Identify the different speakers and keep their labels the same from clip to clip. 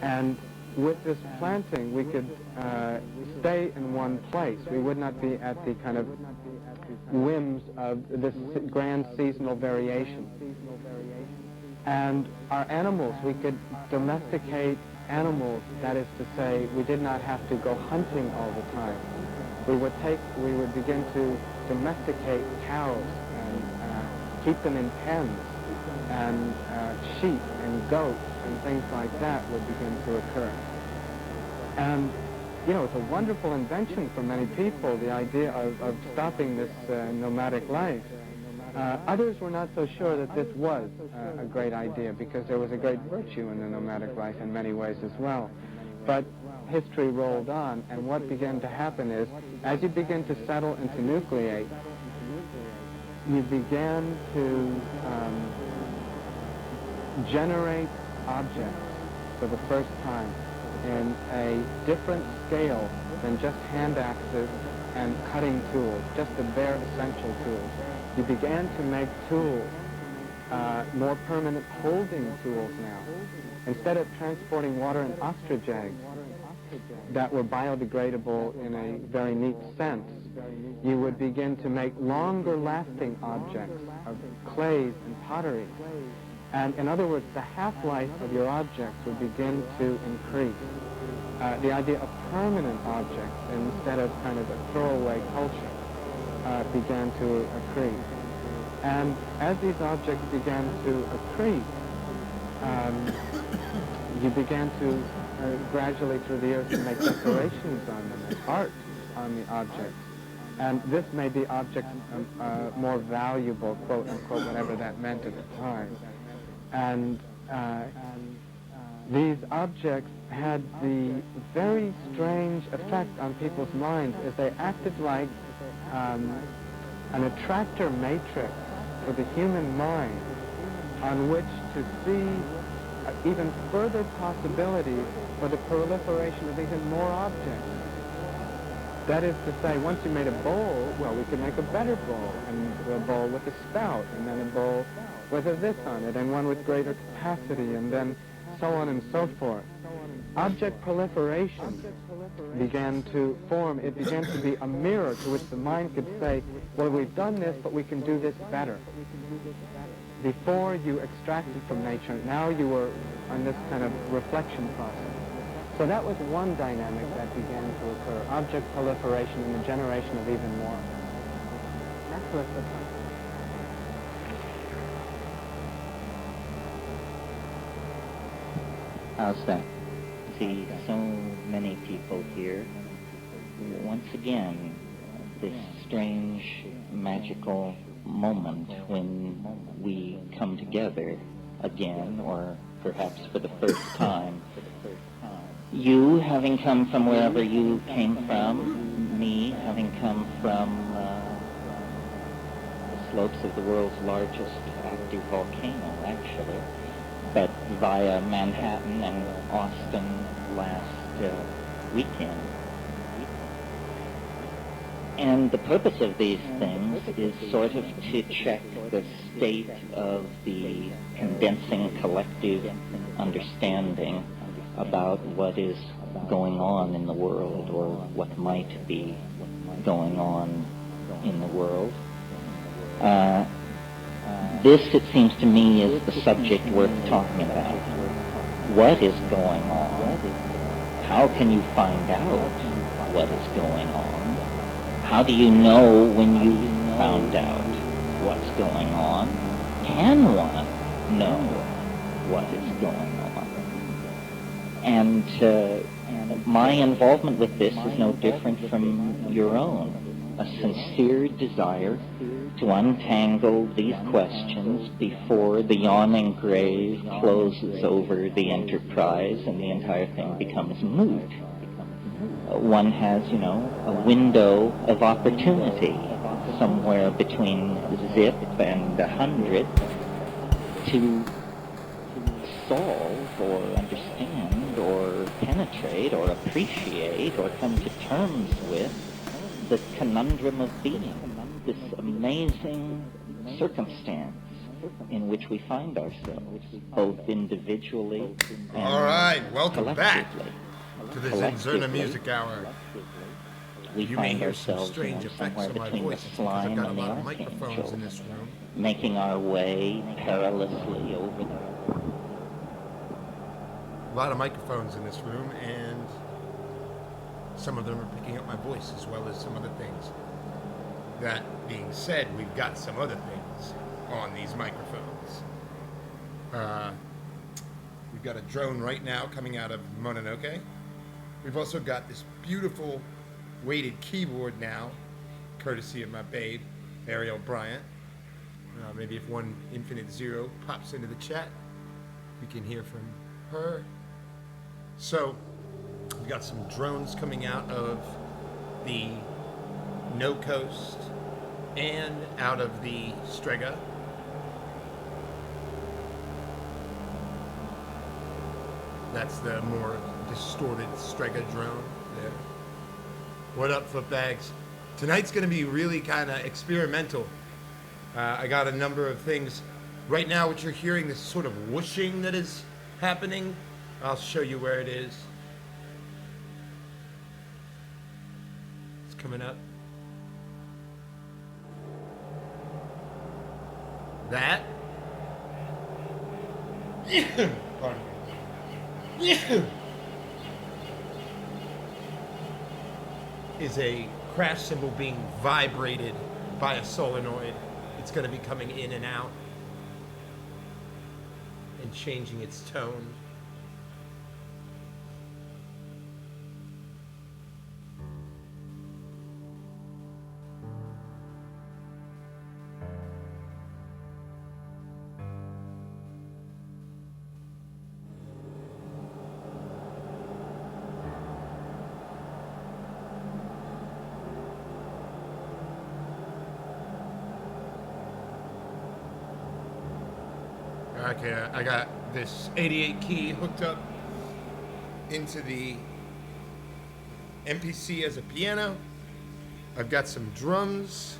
Speaker 1: And with this planting, we could stay in one place. We would not be at the kind of whims of this grand seasonal variation. And our animals, we could domesticate animals, that is to say, we did not have to go hunting all the time. We would begin to domesticate cows and keep them in pens, and sheep and goats and things like that would begin to occur. And, you know, it's a wonderful invention for many people, the idea of stopping this nomadic life. Others were not so sure that this was a great idea, because there was a great virtue in the nomadic life in many ways as well. But history rolled on, and what began to happen is, as you begin to settle and to nucleate, you began to generate objects for the first time in a different scale than just hand axes and cutting tools, just the bare essential tools. You began to make tools, more permanent holding tools now. Instead of transporting water in ostrich eggs that were biodegradable in a very neat sense, you would begin to make longer lasting objects of clays and pottery. And in other words, the half-life of your objects would begin to increase. The idea of permanent objects instead of kind of a throwaway culture began to accrete. And as these objects began to accrete, you began to gradually through the years to make decorations on them, and art on the objects. And this made the objects more valuable, quote unquote, whatever that meant at the time. And these objects had the very strange effect on people's minds as they acted like an attractor matrix for the human mind on which to see even further possibilities for the proliferation of even more objects. That is to say, once you made a bowl, well, we could make a better bowl, and a bowl with a spout, and then a bowl with a this on it, and one with greater capacity, and then so on and so forth. Object proliferation began to form. It began to be a mirror to which the mind could say, well, we've done this, but we can do this better. Before you extracted from nature, now you were on this kind of reflection process. So that was one dynamic that began to occur, object proliferation and the generation of even more. That's what
Speaker 2: How's that? See so many people here. Once again, this strange, magical moment when we come together again, or perhaps for the first time. You having come from wherever you came from, me having come from the slopes of the world's largest active volcano, actually, but via Manhattan and Austin last weekend. And the purpose of these things is sort of to check the state of the condensing collective understanding about what is going on in the world, or what might be going on in the world. This, it seems to me, is the subject worth talking about. What is going on? How can you find out what is going on? How do you know when you found out what's going on? Can one know what is going on? And my involvement with this is no different from your own. A sincere desire to untangle these questions before the yawning grave closes over the enterprise and the entire thing becomes moot. One has, a window of opportunity somewhere between 0 and 100 to solve or understand or penetrate or appreciate or come to terms with the conundrum of being, this amazing circumstance in which we find ourselves, both individually and
Speaker 3: All right, welcome back
Speaker 2: collectively.
Speaker 3: to the ZnZerna Music Hour.
Speaker 2: We
Speaker 3: You may
Speaker 2: find
Speaker 3: hear some
Speaker 2: ourselves,
Speaker 3: strange effects
Speaker 2: somewhere
Speaker 3: on my
Speaker 2: between the
Speaker 3: voice. It's because I've
Speaker 2: slime
Speaker 3: got a
Speaker 2: and the
Speaker 3: lot of microphones
Speaker 2: archangel,
Speaker 3: in this room.
Speaker 2: making our way perilously over the...
Speaker 3: A lot of microphones in this room, and some of them are picking up my voice as well as some other things. That being said, we've got some other things on these microphones. We've got a drone right now coming out of Mononoke. We've also got this beautiful weighted keyboard now, courtesy of my babe, Ariel Bryant. Maybe if one Infinite Zero pops into the chat, we can hear from her. So, we've got some drones coming out of the No Coast and out of the Strega. That's the more distorted Strega drone there. What up, Footbags? Tonight's going to be really kind of experimental. I got a number of things. Right now, what you're hearing, this sort of whooshing that is happening, I'll show you where it is. It's coming up. That. Pardon me. Is a crash cymbal being vibrated by a solenoid. It's going to be coming in and out and changing its tone. Okay, I got this 88 key hooked up into the MPC as a piano. I've got some drums.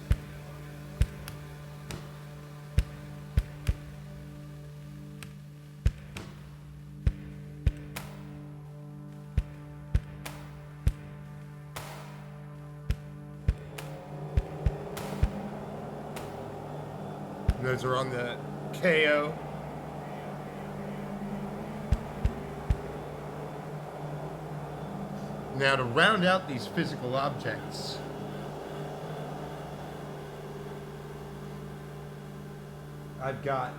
Speaker 3: And those are on the KO. Now, to round out these physical objects, I've got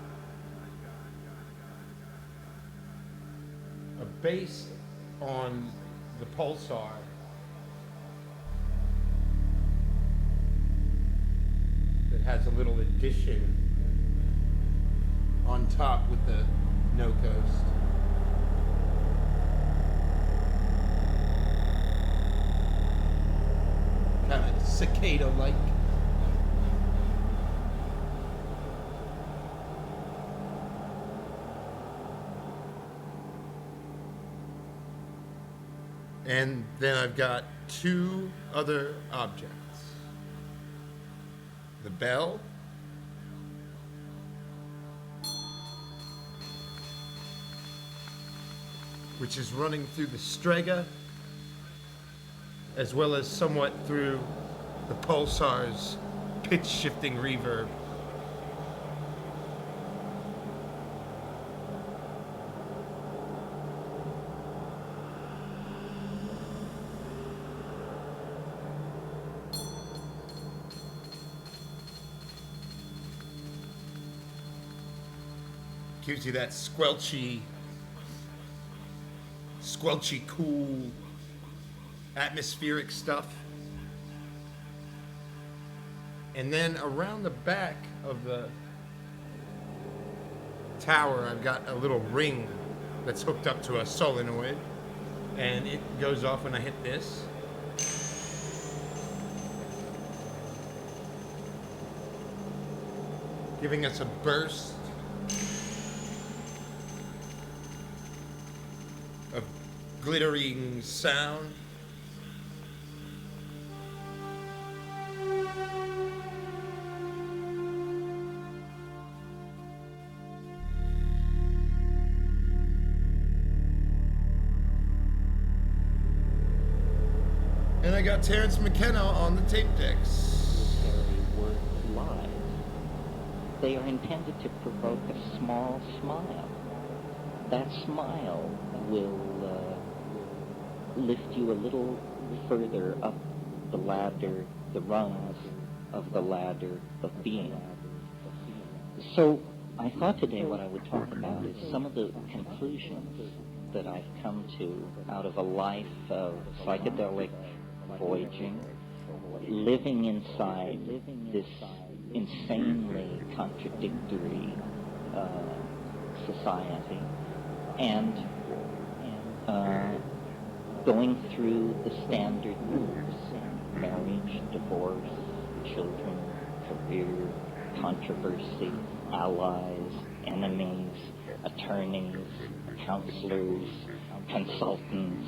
Speaker 3: a bass on the pulsar that has a little addition on top with the No Coast. Kind of cicada-like. And then I've got two other objects. The bell, which is running through the Strega, as well as somewhat through the pulsar's pitch shifting reverb. Gives you that squelchy cool atmospheric stuff. And then around the back of the tower, I've got a little ring that's hooked up to a solenoid, and it goes off when I hit this. Giving us a burst of glittering sound. And I got Terrence McKenna on the tape decks.
Speaker 2: Carry words live. They are intended to provoke a small smile. That smile will lift you a little further up the ladder, the rungs of the ladder of being. So I thought today what I would talk about is some of the conclusions that I've come to out of a life of psychedelic voyaging, living inside this insanely contradictory society, and going through the standard moves: marriage, divorce, children, career, controversy, allies, enemies, attorneys, counselors, consultants,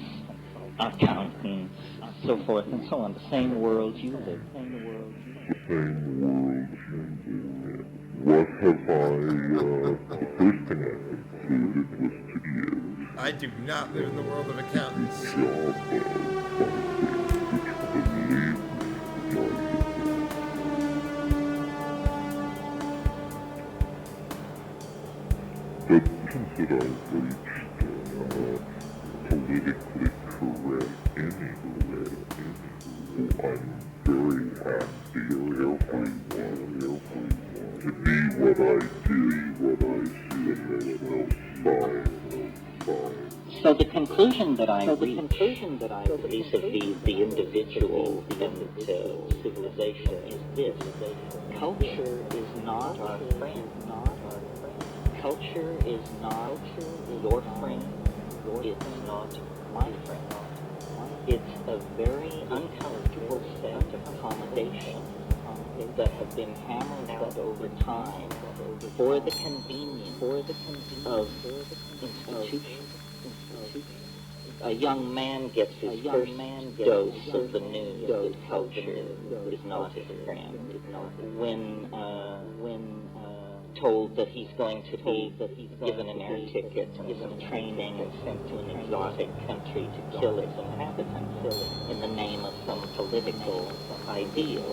Speaker 2: accountants, so forth and so on. The same world you live in.
Speaker 4: The same world you live in. What have the first thing I concluded was tedious.
Speaker 3: I do not live in the world of accountants.
Speaker 4: The job of which, believe me, the conclusions that I've reached politically correct anyway. I'm very happy everyone to be what I did, what I see, and there's no sign.
Speaker 2: So the conclusion that I reach vis-a-vis the individual and civilization is this: culture is not our friend. Culture is not your friend. It's not my friend. It's a very uncomfortable set of accommodations that have been hammered out over time for the convenience of institutions. A young man gets his first dose of the news that culture is not his friend when told that he's going to be given an air ticket and some training and sent to an exotic country to kill its inhabitants in the name of some political ideal.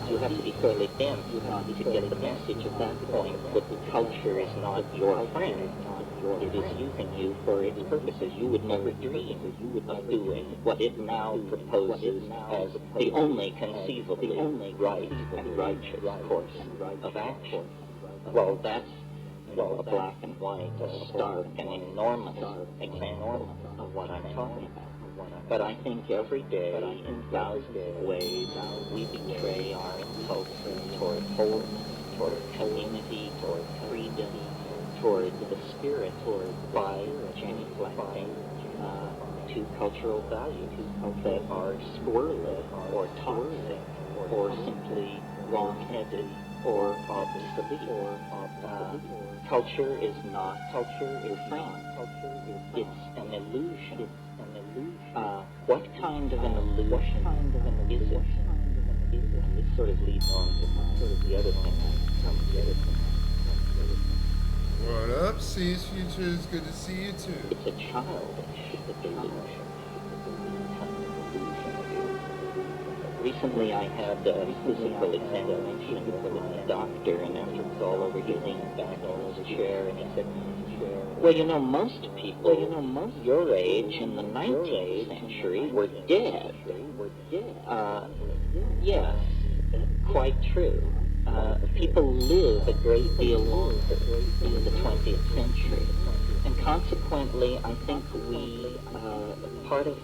Speaker 2: You have to be fairly dense to get the message at that point that culture is not your friend. It is using you for its purposes. You would never dream of doing what it now proposes as the only conceivably right and righteous course of action. Well, that's a black and white, a stark and enormous example of what I'm talking about. But I think every day, in thousands of ways, we betray our impulses toward wholeness, toward community, toward freedom, toward the spirit, by genuflecting to cultural values that are scurrilous or toxic or simply wrong-headed or obsolete. Culture is not your friend. It's an illusion. What kind of an illusion is it? And this sort of leads on to the other thing.
Speaker 3: What up, Seas Futures? Good to see you too.
Speaker 2: It's a childish illusion. Recently I had a physical examination with a doctor, and after it's all over, he leaned back in his chair and he said, well, you know, most people your age in the 19th century were dead. Yes, quite true. People live a great deal longer in the 20th century. And consequently, I think part of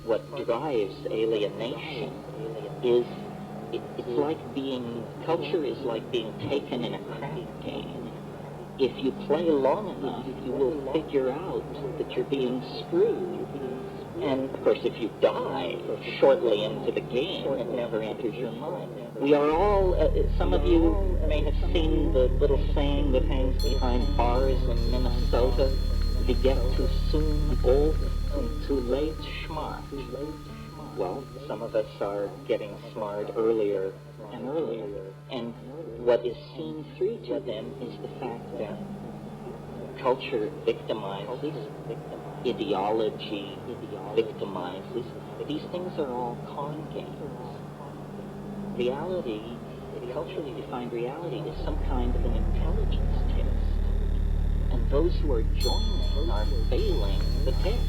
Speaker 2: what drives alienation is, culture is like being taken in a crap game. If you play long enough, you will figure out that you're being screwed. And, of course, if you die shortly into the game, it never enters your mind. We are all, some of you may have seen the little saying that hangs behind bars in Minnesota: "You get too soon old and too late smart." Well, some of us are getting smart earlier and earlier. And what is seen through to them is the fact that culture victimizes ideology victimizes, these things are all con games. Reality, culturally defined reality, is some kind of an intelligence test. And those who are joining are failing the test.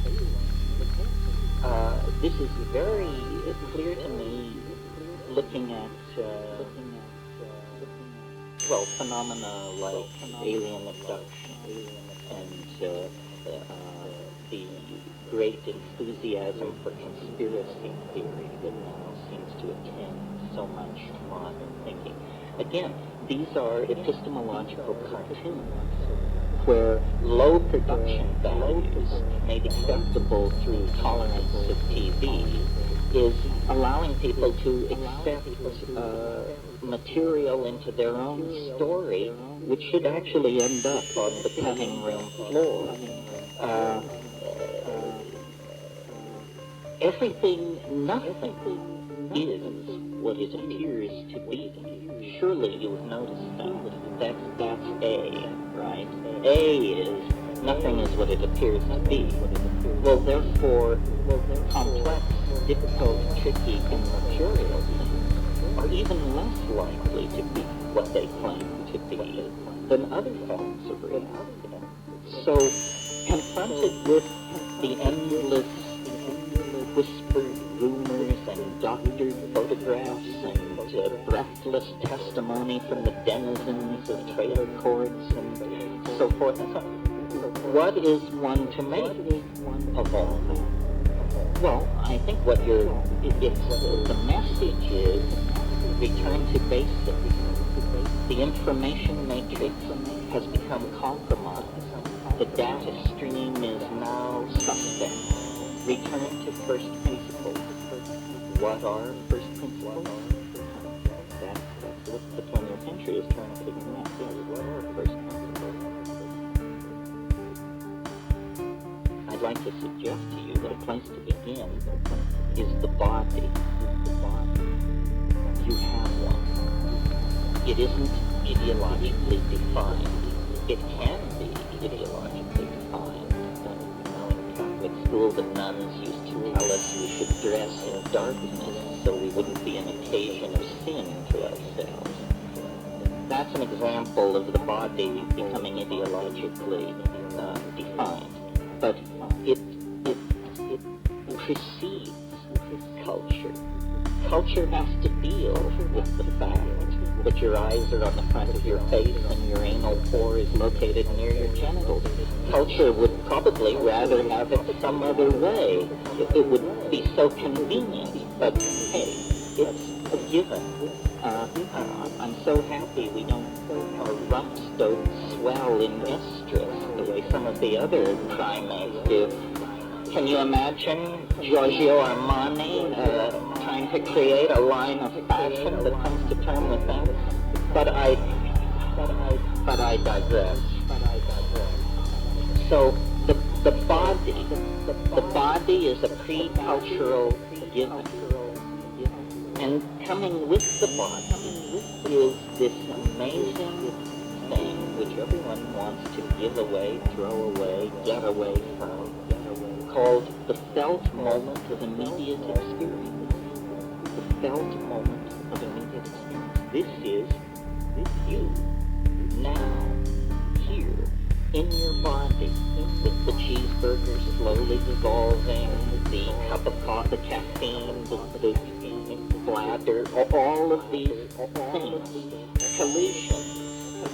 Speaker 2: This is very clear to me looking at phenomena like alien abduction and the great enthusiasm for conspiracy theory that now seems to attend so much modern thinking. Again, these are epistemological cartoons where low production values made acceptable through tolerance of TV is allowing people to accept material into their own story, which should actually end up on the cutting room floor. Nothing is what it appears to be. Surely you have noticed that. That's A, right? A is nothing is what it appears to be. Well, therefore, complex, difficult, tricky, and mercurial things are even less likely to be what they claim to be than other forms of reality. So, confronted with the endless whispered rumors and doctored photographs and breathless testimony from the denizens of trailer courts and so forth and so on, what is one to make of all that? Well, I think the message is return to basics. The information matrix has become compromised. The data stream is now suspect. Return to first principles. What are first principles? That's what the 20th century is trying to figure out. What are first principles? I'd like to suggest to you that a place to begin is the body. You have one. It isn't ideologically defined. It can be ideologically defined. At school, the nuns used to tell us we should dress in darkness so we wouldn't be an occasion of sin to ourselves. That's an example of the body becoming ideologically defined. But it precedes culture. Culture has to deal with the fact that your eyes are on the front of your face and your anal pore is located near your genitals. Culture would probably rather have it some other way. It would be so convenient, but hey, it's a given. I'm so happy our rumps don't swell in estrus the way some of the other primates do. Can you imagine Giorgio Armani trying to create a line of fashion that comes to terms with that? But I digress. So the body is a pre-cultural given, and coming with the body is this amazing thing which everyone wants to give away, throw away, get away from, called the felt moment of immediate experience. The felt moment of immediate experience. This is you, now, here, in your body, with the cheeseburger slowly dissolving, the cup of coffee, the caffeine, the bladder, all of these things, collisions,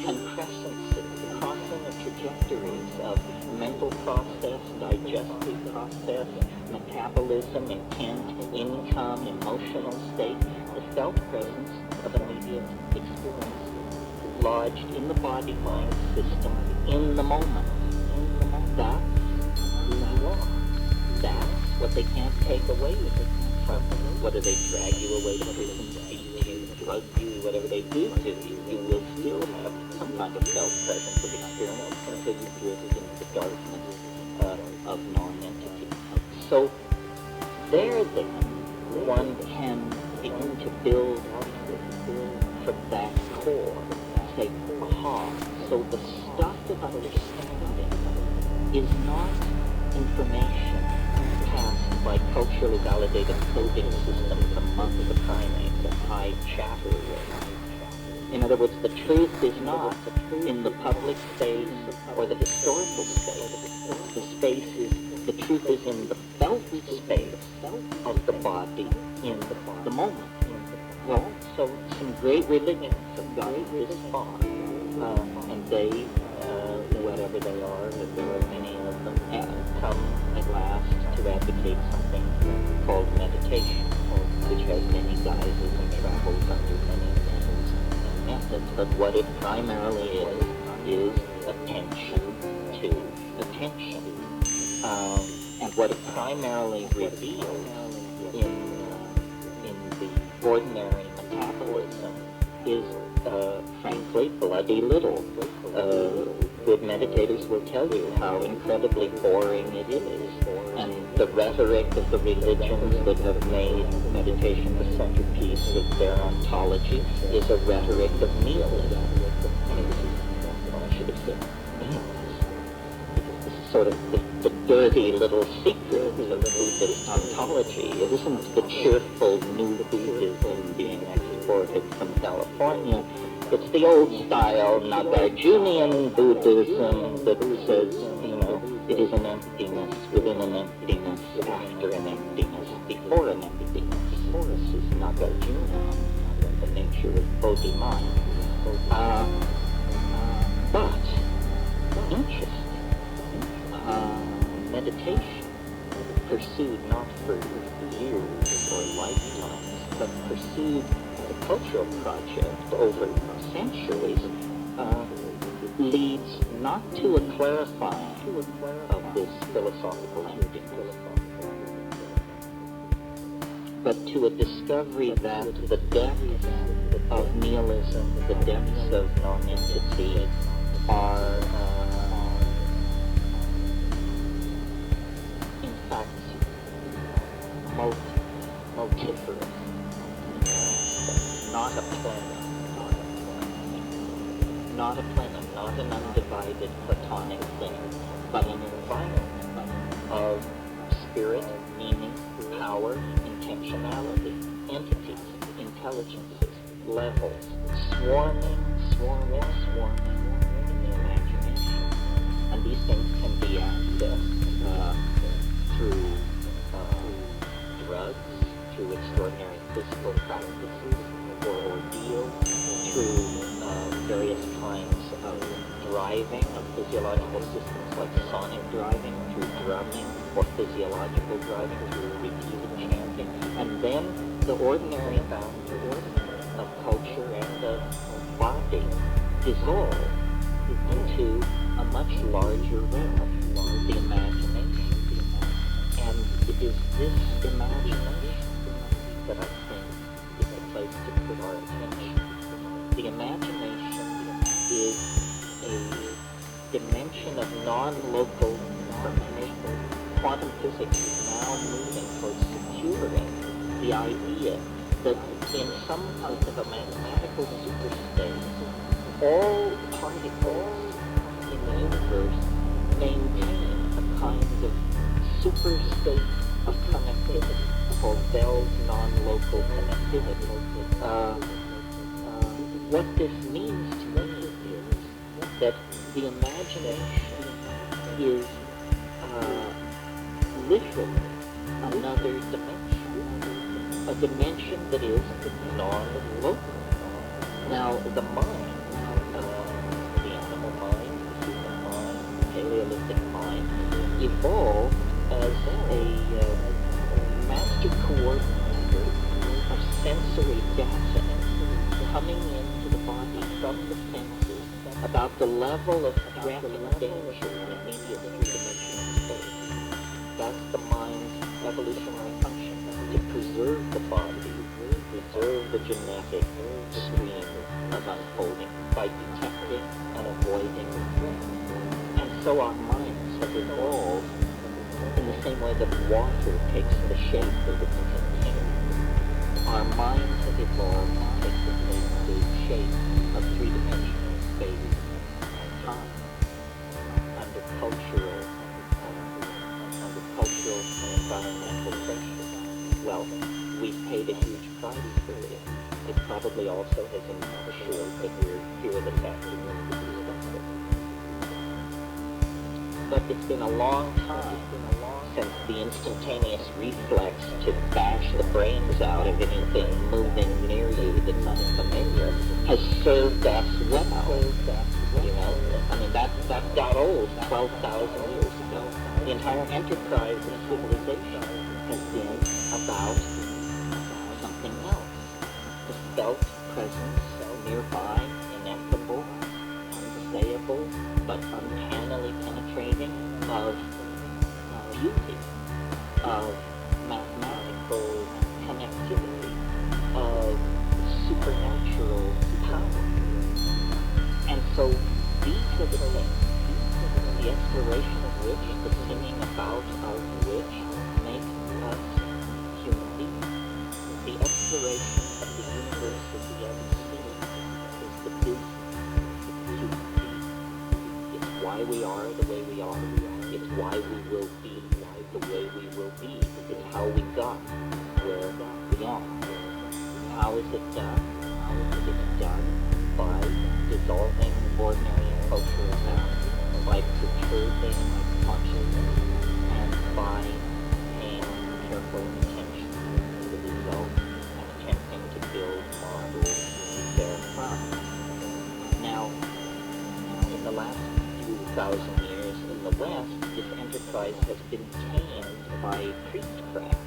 Speaker 2: concrescences, crossing of trajectories of mental process, digestive process, metabolism, intent, income, emotional state, the felt presence of immediate experience lodged in the body-mind system in the moment. That's who you are. That's what they can't take away with it from you. Whether they drag you away to prison, beat you, drug you, whatever they do to you, you will still have some kind of felt presence of experience until you drift into the darkness of non-entity. So there then, one can begin to build from that core. Say, aha, so the stuff of understanding is not information passed by culturally validated coding systems among the primates at high chatter rates. In other words, the truth is not in the public space or the historical space. The truth is in the felt space of the body in the moment. Well, so some great religions have gotten this far, and they, whatever they are, and there are many of them, come at last to advocate something called meditation, which has many guises and travels under many methods, but what it primarily is attention to attention. And what it primarily reveals in the ordinary metabolism is, frankly, bloody little. Good meditators will tell you how incredibly boring it is. And the rhetoric of the religions that have made meditation the centerpiece of their ontology is a rhetoric of nihilism. I mean, this is what I should have said. This is sort of the dirty little secret of Buddhist ontology. It isn't the cheerful new Buddhism being exported from California. It's the old style Nagarjunian Buddhism that says, it is an emptiness within an emptiness, after an emptiness, before an emptiness. This is Nagarjuna, the nature of Bodhi mind. But, interesting, meditation, pursued not for years or lifetimes, but pursued as a cultural project over centuries, leads not to a clarifying of this philosophical emptiness, but to a discovery that the depths of nihilism, the depths of non-entity are in fact multiferous, not a plenum, not an undivided platonic thing, but an environment of spirit, meaning, power, intentionality, entities, intelligences, levels, swarming in the imagination. And these things can be accessed through drugs, through extraordinary physical practices or ordeal, through various kinds of driving of physiological systems like sonic driving, through drumming, or physiological driving through repeated chanting, and then the ordinary boundaries of culture and of body dissolve into a much larger realm, the imagination. And it is this imagination that I think is the place to put our attention. The imagination is a dimension of non-local information. Quantum physics is now moving towards securing the idea that in some kind of a mathematical superspace, all particles in the universe maintain a kind of superstate of connectivity called Bell's non-local connectivity. What this means to me is that the imagination is literally another dimension, a dimension that is non-local. Now, the mind, the animal mind, the human mind, the Paleolithic mind, evolved as a master coordinator of sensory data coming into the body from the senses about the level of threat and danger in immediate three-dimensional space. That's the mind's evolutionary function, to preserve the body, preserve the genetic stream of unfolding by detecting and avoiding the threat. And so our minds have evolved in the same way that water takes the shape of its container. Our minds have evolved to take the shape of three-dimensional space and time under cultural environmental pressure. Well, we've paid a huge price for it. It probably also has ensured that we're fearless activists to do something. But it's been a long time since the instantaneous reflex to bash the brains out of anything moving near you that's unfamiliar has served us well. You know, I mean, that got old 12,000 years ago. The entire enterprise of civilization has been about something else. The felt presence nearby, ineffable, unsayable, but uncannily penetrating of beauty, of mathematical connectivity, of supernatural power. And so these are the things, the exploration of which, the singing about of which, make us human beings. The exploration of the universe of the unseen is the business of human beings. It's why we are the way we are. It's why we will be the way we will be. It's how we got where we are. How is it done? It's done by dissolving ordinary cultural bounds, by perturbing consciousness, and by paying careful attention to the result and attempting to build models therefrom. Now, in the last few thousand years in the West, this enterprise has been tamed by priestcraft,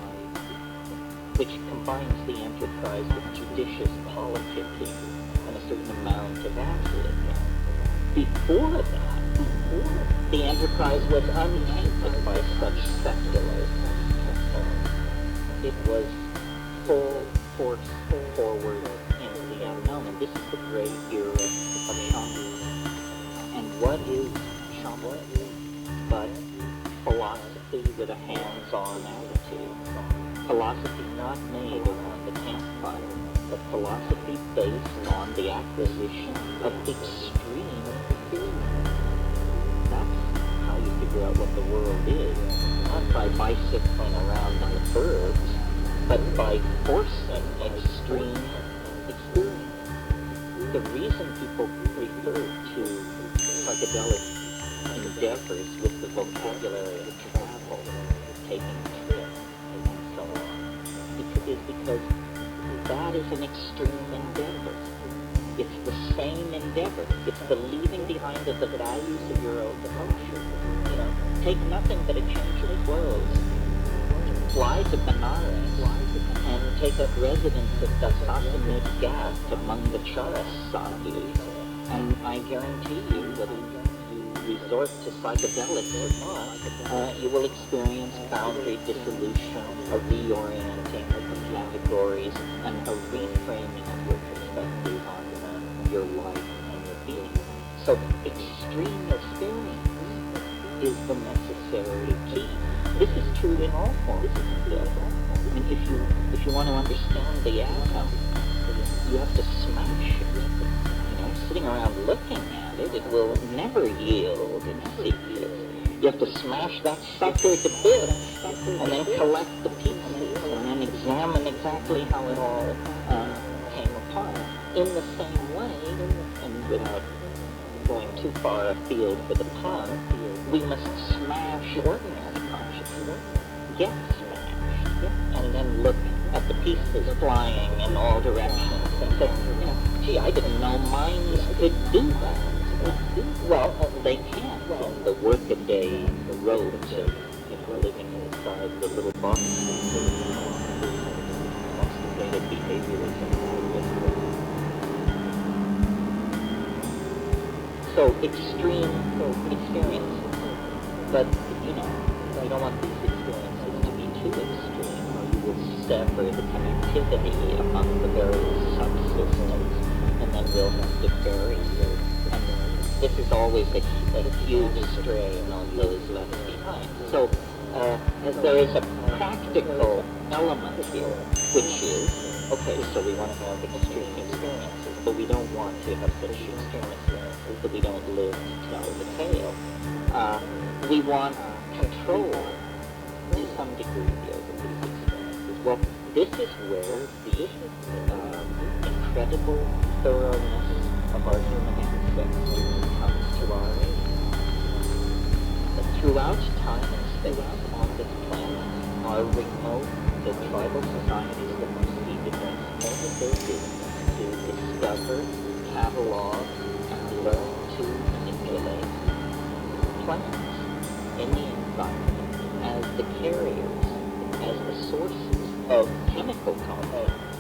Speaker 2: which combines the enterprise with judicious politicking and a certain amount of athleism. Before that, the enterprise was untainted by such secular. It was full force forward into the unknown, and this is the great era of shamanism. And what is shamanism but philosophy with a hands-on attitude? Philosophy not made around the campfire, but philosophy based on the acquisition of extreme experience. That's how you figure out what the world is, not by bicycling around in the burbs, but by forcing extreme experience. The reason people refer to psychedelic endeavors with the vocabulary of travel, taking trips, and so on, is because that is an extreme endeavor. It's the same endeavor. It's the leaving behind of the values of your own culture. You know, take nothing but a change of clothes, fly to Benares, and take up residence at the Sassanid Ghat among the Charas sadhus, and I guarantee you, whether you resort to psychedelics or not, you will experience boundary dissolution, a reorienting of categories, and a reframing of your perspective on your life and your being. So extreme experience is the necessary key. This is true in all forms of endeavor. I mean, if you want to understand the atom, you have to smash it. You know, sitting around looking at it, it will never yield its secrets. You have to smash that sucker to bits, and then collect the pieces, and then examine exactly how it all came apart. In the same way, and without going too far afield for the pun, we must smash ordinary consciousness, get smashed, and then look at the pieces flying in all directions and say, gee, I didn't know minds could do that. Well, they can't in the workaday roads of living inside the little box constipated behaviorism. So extreme experiences, but you don't want these experiences to be too extreme, or you will sever the connectivity among the various subsystems, and then we'll have to bury you. And this is always a huge strain on those left behind. So there is a practical element here, which is, okay, so we want to have extreme experiences, but we don't want to have such extreme experiences that we don't live to tell the tale. We want control to some degree over these experiences? Well, this is where the incredible thoroughness of our human ancestors comes to our aid. Throughout time and space on this planet, our remote, the tribal societies that preceded us, all of their business to discover, catalog, and learn to manipulate plants in the environment as the carriers, as the sources of chemical compounds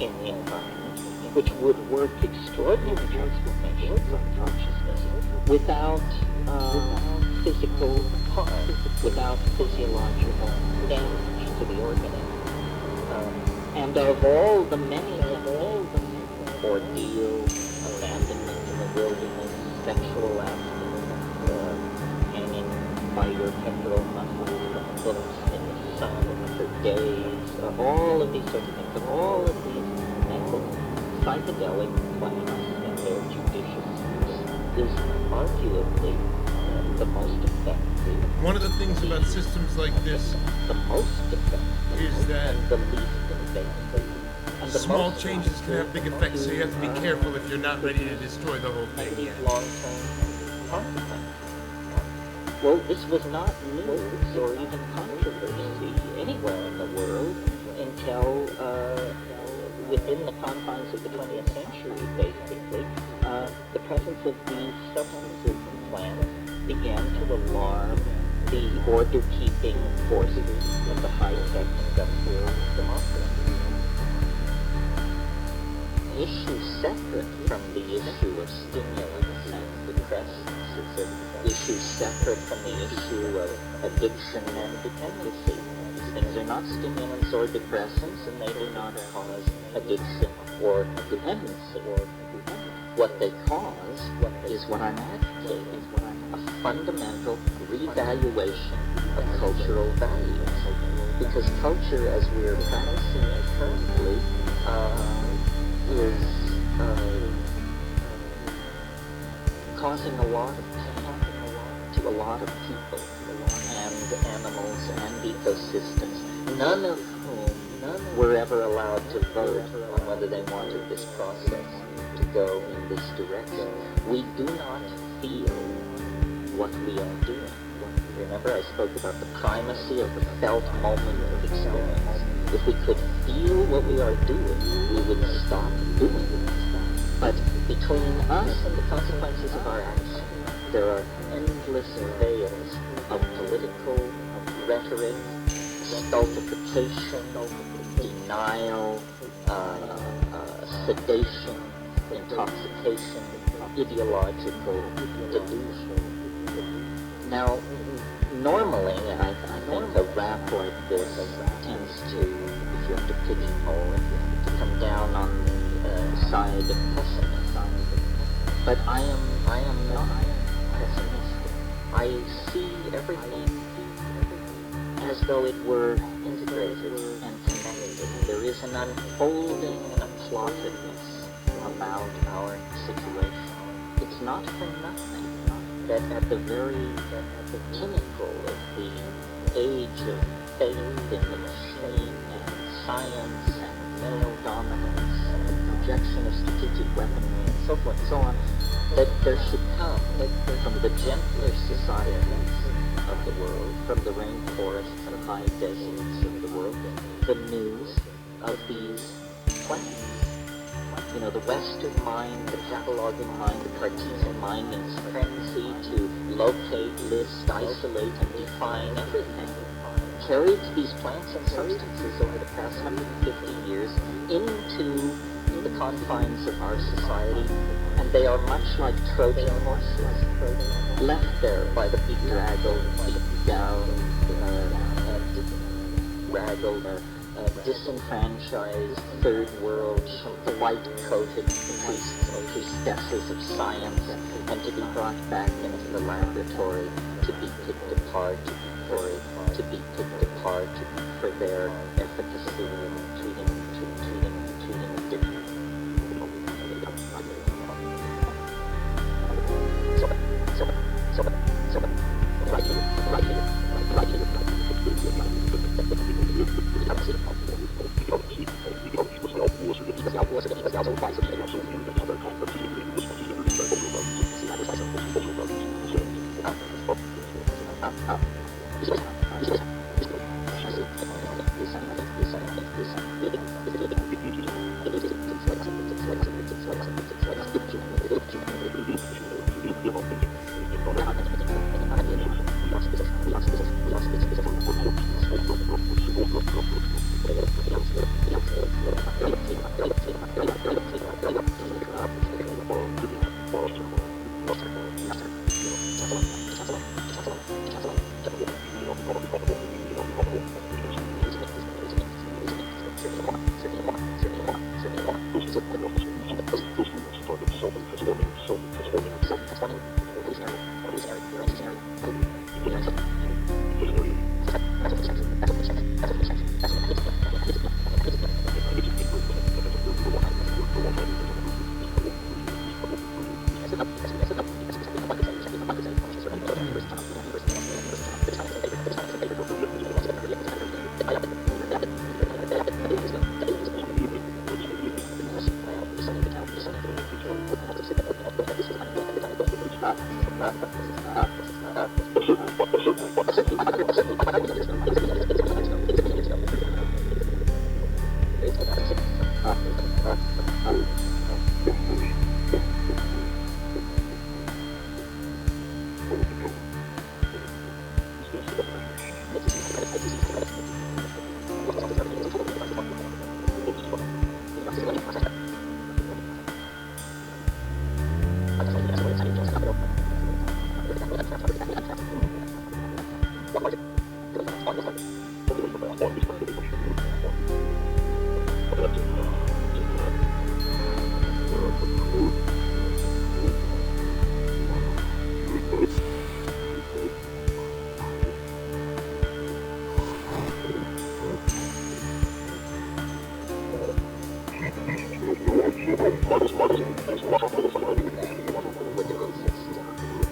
Speaker 2: in the environment, which would work extraordinary transformations on consciousness without physical harm, without physiological damage to the organism. And of all the many ordeal, abandonment in the wilderness, sexual abstinence, hanging by your pectoral muscles from bullets in the sun for days, all of these sorts of things, of all of these psychedelic plants and their judicious use is arguably the most effective.
Speaker 3: One of the things about systems like this
Speaker 2: the most effective
Speaker 3: is that
Speaker 2: and the least invasive. And the
Speaker 3: small
Speaker 2: most
Speaker 3: changes can have big effects, so you have to be careful if you're not ready to destroy the whole thing
Speaker 2: these
Speaker 3: yet.
Speaker 2: long-term consequences. Well, this was not news or even controversy anywhere in the world until within the confines of the 20th century, basically. The presence of these substances in plants began to alarm the order-keeping forces of the high-tech industrial democracy. An issue separate from the issue of stimulants and depressants is an issue separate from the issue of addiction and dependency. These things are not stimulants or depressants, and they do not cause addiction or dependency. What they cause is what I'm advocating, a fundamental revaluation of cultural values. Because culture, as we're practicing it currently, is causing a lot of pain to a lot of people and animals and ecosystems, none of whom were ever allowed to vote on whether they wanted this process to go in this direction. We do not feel what we are doing. Remember, I spoke about the primacy of the felt moment of experience. If we could feel what we are doing, we would stop doing it. But between us and the consequences of our action, there are endless veils of political rhetoric, stultification, denial, sedation, intoxication, ideological delusion. Now, normally, I think a rap like this tends to, if you have to pigeonhole it, to come down on the side of pessimism. But I am not pessimistic. I see everything as though it were integrated and connected. There is an unfolding and a plottedness about our situation. It's not for nothing that at the very pinnacle of the age of faith in the machine and science and male dominance and projection of strategic weaponry and so forth and so on, that there should come from the gentler societies of the world, from the rainforests and high deserts of the world, the news of these plants. You know, the Western mind, the cataloging mind, the Cartesian mind, and its frenzy to locate, list, isolate, and define everything, carried these plants and substances over the past 150 years into the confines of our society, and they are much like Trojan horses, left there by the bedraggled, beat down, raggled, disenfranchised third world, white-coated priests and priestesses of science, and to be brought back into the laboratory to be picked apart, for their efficacy in treating addiction. So,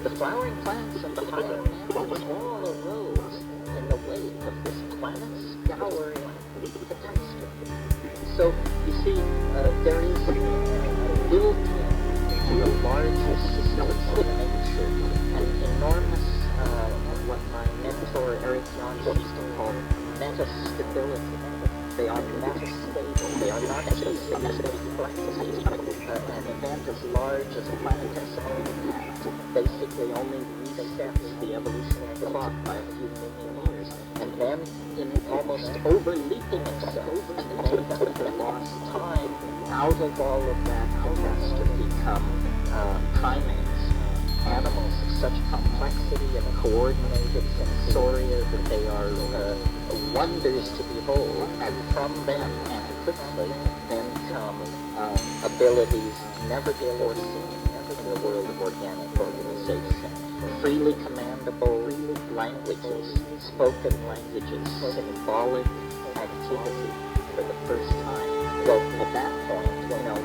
Speaker 2: The flowering plants and the higher mammals all arose in the wake of this planet-scouring catastrophe. So, you see, there is built-in to the larger systems of nature an enormous, what my mentor Eric Johnson used to call metastability. They are metastable. They are not just an event as large as a planetesimal impact basically only resets the evolutionary clock by a few million years. And then, in almost overleaping itself to make up for lost time, out of all of that catastrophe come primates, animals of such complexity and coordinated sensoria that they are wonders to behold, and from them, and quickly, then come abilities never before seen in the world of organic organization. Freely commandable languages, spoken languages, symbolic activity for the first time. Well, at that point,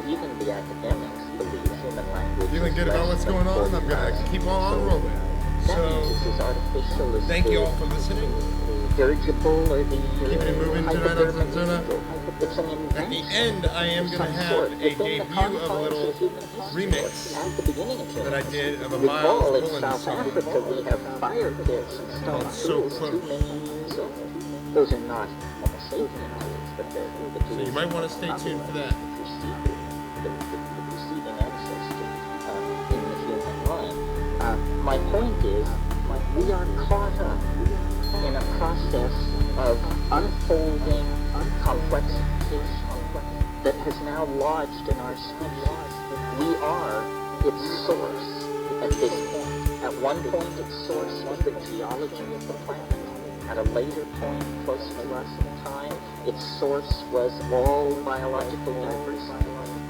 Speaker 2: even the academics believe human language.
Speaker 3: Feeling good about what's going on? I'm going to keep on rolling. So, thank you all for listening.
Speaker 2: Dirigible or the
Speaker 3: keeping it moving tonight on ZnZerna.
Speaker 2: It's an
Speaker 3: At the end, I am going to have a debut of a little remix that I did of a Miles Bullen song
Speaker 2: we have fire pits and stone
Speaker 3: So
Speaker 2: tools,
Speaker 3: Close.
Speaker 2: Those are not Sapian tools, but they're the tools.
Speaker 3: So you might want to stay tuned for that.
Speaker 2: The preceding ancestor in the human line. My point is, we are caught up in a process of unfolding complexification that has now lodged in our species. We are its source at this point. At one point, its source was the geology of the planet. At a later point, close to us in time, its source was all biological diversity.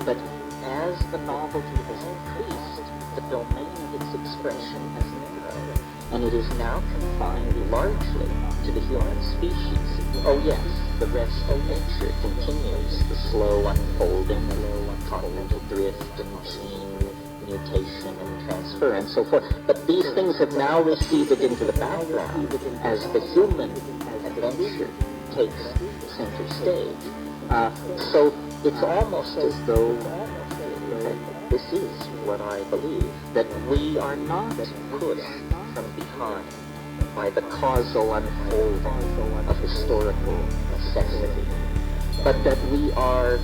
Speaker 2: But as the novelty has increased, the domain of its expression has narrowed, and it is now confined largely to the human species. Oh yes, the rest of nature continues the slow unfolding of continental drift and gene mutation and transfer and so forth. But these things have now receded into the background as the human adventure takes center stage. So it's almost as though this is what I believe, that we are not pushed from behind by the causal unfolding of historical necessity, but that we are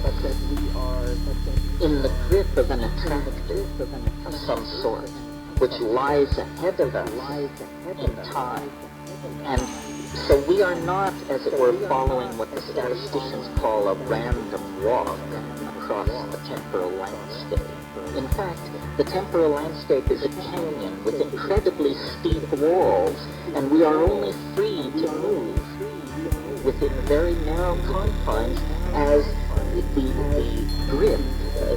Speaker 2: in the grip of an attractor of some sort, which lies ahead of us in time. And so we are not, as it were, following what the statisticians call a random walk across a temporal landscape. In fact, the temporal landscape is a canyon with incredibly steep walls, and we are only free to move within very narrow confines as the grip,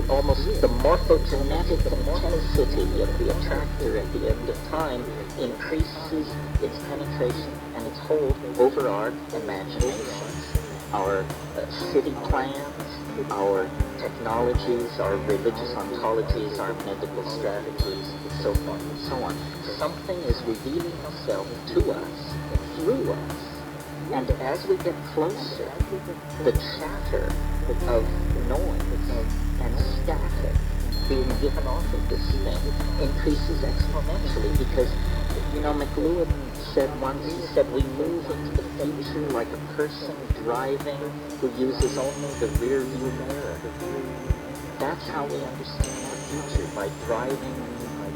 Speaker 2: almost the morphogenetic intensity of the attractor at the end of time increases its penetration and its hold over our imaginations, our city plans, our technologies, our religious ontologies, our medical strategies, and so forth and so on. Something is revealing itself to us, through us. And as we get closer, the chatter of noise and static being given off of this thing increases exponentially because, McLuhan said once, he said, we move into the future like a person driving who uses only the rear view mirror. That's how we understand the future, by driving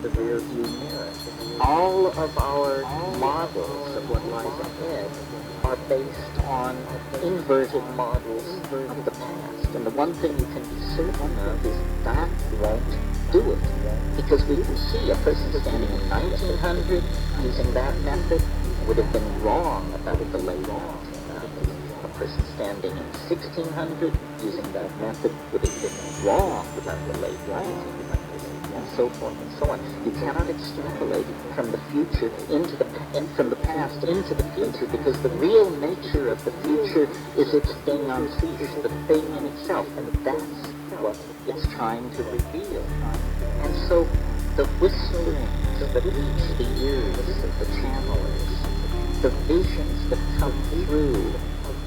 Speaker 2: the rear view mirror. All of our models of what lies ahead are based on inverted models of the past. And the one thing you can be certain of is that won't do it. Because we can see a person standing in 1900 using that method would have been wrong about the late 1900s. A person standing in 1600 using that method would have been wrong about the late 1900s. And so forth and so on. You cannot extrapolate from the future from the past into the future, because the real nature of the future is its thing on fiche, the thing in itself, and that's what it's trying to reveal. And so the whisperings that reach the ears of the channelers, the visions that come through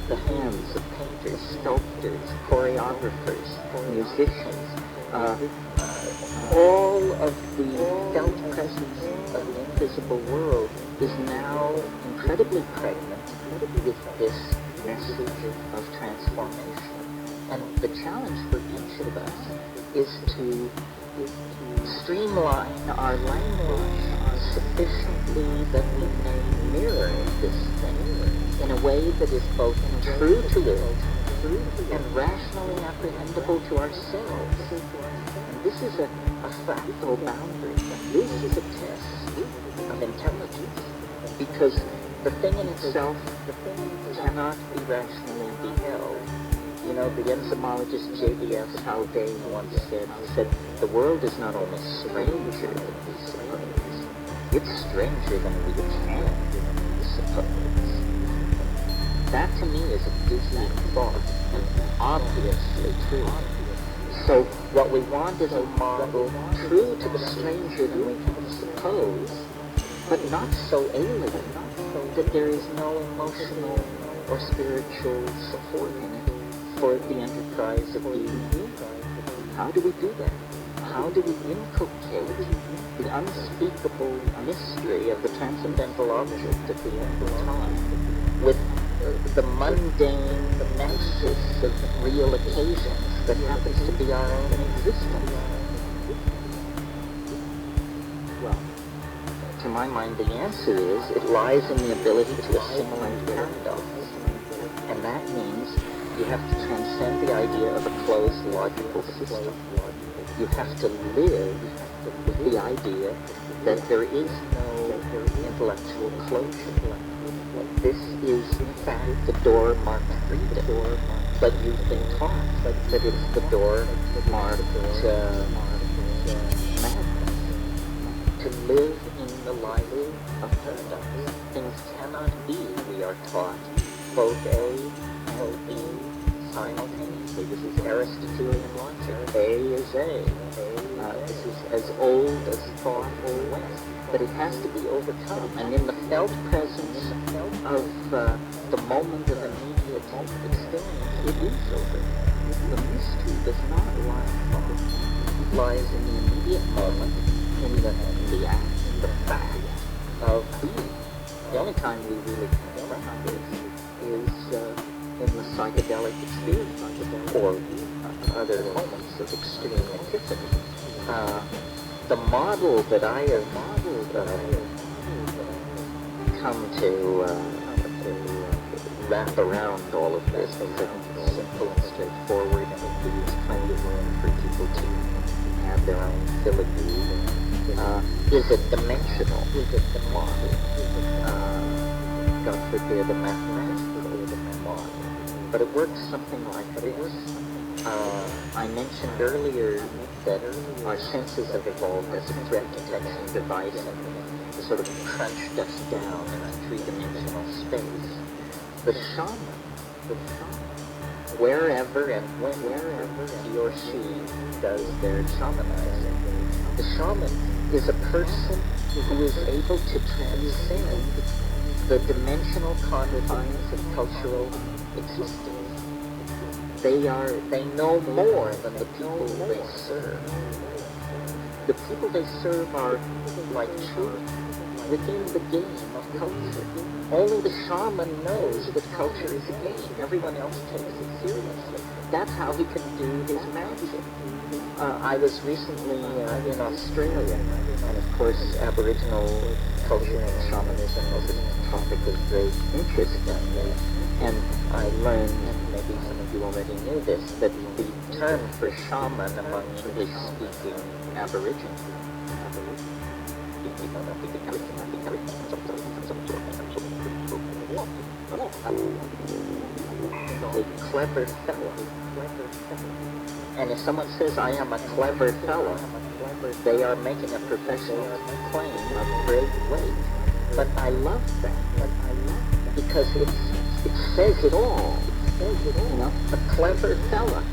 Speaker 2: the hands of painters, sculptors, choreographers, musicians, all of the felt presence of the invisible world is now incredibly pregnant with this message of transformation. And the challenge for each of us is to streamline our language sufficiently that we may mirror this thing in a way that is both true to it and rationally apprehendable to ourselves. And this is a fractal boundary. This is a test of intelligence, because the thing in itself cannot be rationally beheld. The enzymologist J.B.F. Haldane once said, the world is not only stranger than we suppose, it's stranger than we can suppose. That to me is a dizzying thought, and obviously true. So what we want is a model true to the stranger than we can suppose, but not so alien that there is no emotional or spiritual support in it for the enterprise of being human. How do we do that? How do we inculcate the unspeakable mystery of the transcendental object at the end of time with the mundane nexus of real occasions that happens to be our own existence? Well, to my mind, the answer is it lies in the ability to assimilate paradox. And that means you have to transcend the idea of a closed logical system. You have to live with the idea that there is no intellectual closure. This is, in fact, the door marked freedom, but you've been taught that it's the door marked madness. To live in the light of paradox, things cannot be, we are taught, both A and B simultaneously. This is Aristotelian logic. A is A. This is as old as thought or West. But it has to be overcome. And in the felt presence of the moment of immediate experience, it is overcome. The mystery does not lie far. lies in the immediate moment, in the act, the fact of being. The only time we really confront this is in the psychedelic experience, or other moments of extreme epiphany. The model that I have come to wrap around all of this, because I think it's simple and straightforward, and it leaves plenty of room for people to have their own filigree, is a dimensional model. God forbid, a mathematical model. But it works something like this. I mentioned earlier that our senses have evolved as a threat detection device and sort of crunched us down in a three-dimensional space. The shaman, wherever and whenever he or she does their shamanizing, the shaman is a person who is able to transcend the dimensional confines of cultural existence. They know more than the people they serve. The people they serve are like children within the game of culture. Only the shaman knows that culture is a game. Everyone else takes it seriously. That's how he can do his magic. I was recently in Australia, and of course Aboriginal culture and shamanism was a topic of great interest down there. And I learned, and maybe some of you already knew this, that the term for shaman among English-speaking Aborigines, a clever fellow. And if someone says, I am a clever fellow, they are making a professional claim of great weight. But I love that, because it says it all. You know, a clever fella.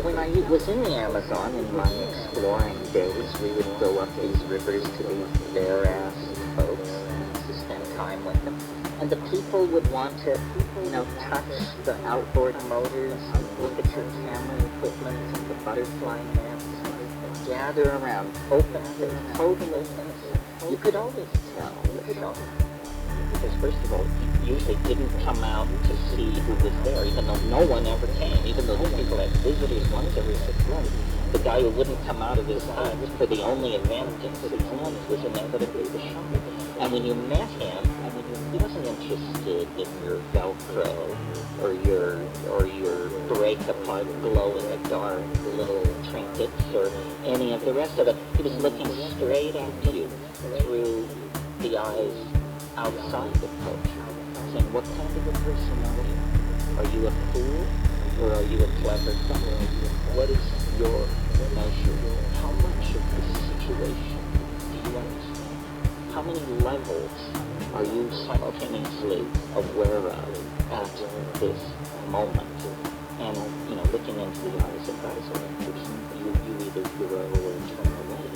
Speaker 2: When I was in the Amazon in my exploring days, we would go up these rivers to these bare-ass folks and to spend time with them. And the people would want to, touch the outboard motors, look at your camera equipment and the butterfly nets, and gather around, open-faced, totally innocent. You could always tell the shaman. Because first of all, he usually didn't come out to see who was there, even though no one ever came, even though the people had visitors once every 6 months. The guy who wouldn't come out of his hut for the only event in 6 months was inevitably the shaman. And when you met him, he wasn't interested in your Velcro or your break-apart glow-in-the-dark little trinkets or any of the rest of it. He was looking straight at you through the eyes outside the culture, saying, what kind of a person are you? Are you a fool, or are you a clever fellow? What is your measure? How much of the situation do you understand? How many levels are you simultaneously aware of at this moment? And, looking into the eyes of that sort of person, you either grow or turn away.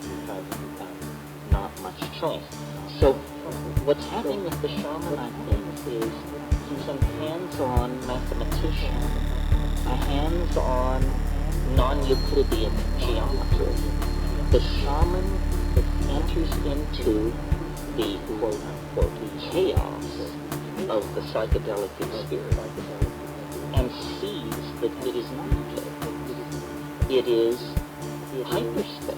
Speaker 2: You have not much choice. So, what's happening with the shaman, I think, is he's a hands-on mathematician, a hands-on non-Euclidean geometry. The shaman enters into the quote-unquote chaos of the psychedelic experience and sees that it is not chaos. It is hyperspace.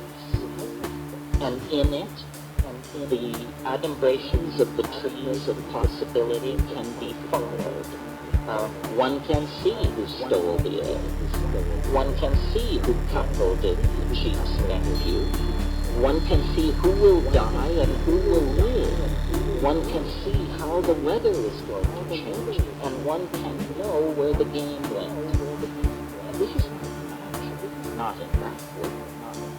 Speaker 2: And in it, the adumbrations of the trees of possibility can be followed. One can see who stole the egg. One can see who coupled a chief's nephew. One can see who will die and who will live. One can see how the weather is going to change, and one can know where the game went. This is not in that way.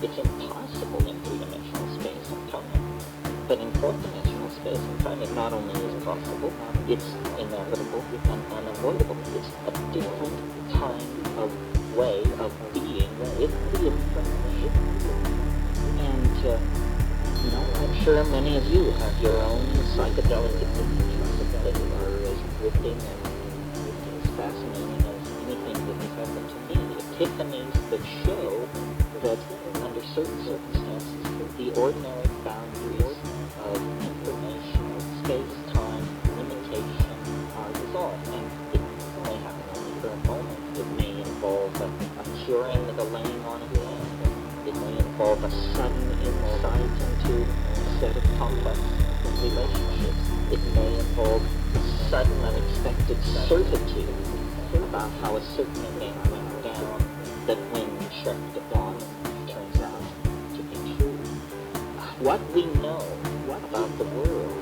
Speaker 2: It's impossible in three-dimensional space and time. But in fourth-dimensional space and time, it not only is possible, it's inevitable and unavoidable. It's a different kind of way of being with the information. And, I'm sure many of you have your own psychedelic epiphanies that are as gripping and as fascinating as anything that has happened to me. Epiphanies that show that certain circumstances, the ordinary boundaries of information, space-time, limitation are dissolved. And it may happen only for a moment. It may involve a curing of the laying on of land. It may involve a sudden insight into a set of complex relationships. It may involve sudden, unexpected certitude about how a certain event went down that when checked upon turns out to be true. What we know about the world